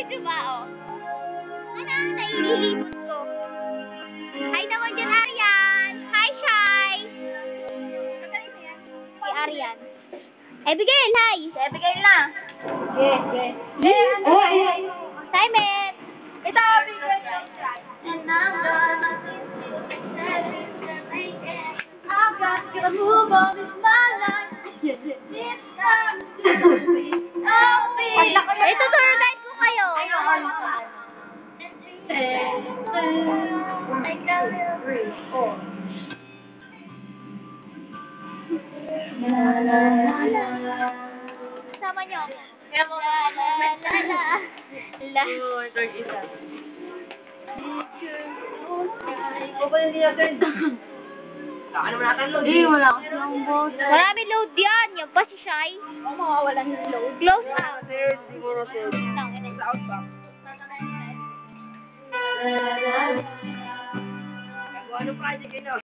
video ba, oh? Ano, naiilipot ko. Hi naman dyan, Arian. Hi, Shai. Si Arian. Abigail, hi. Si Abigail na. Yes, yes. Simon. Ito, Abigail. And I'm gonna I've got to move on with my life. This time ito, tour guide ko kayo. Sama niyo ako. Marami load yan. Yan pa si Shai. Mawawalan ng load. Close out. Ano project yun?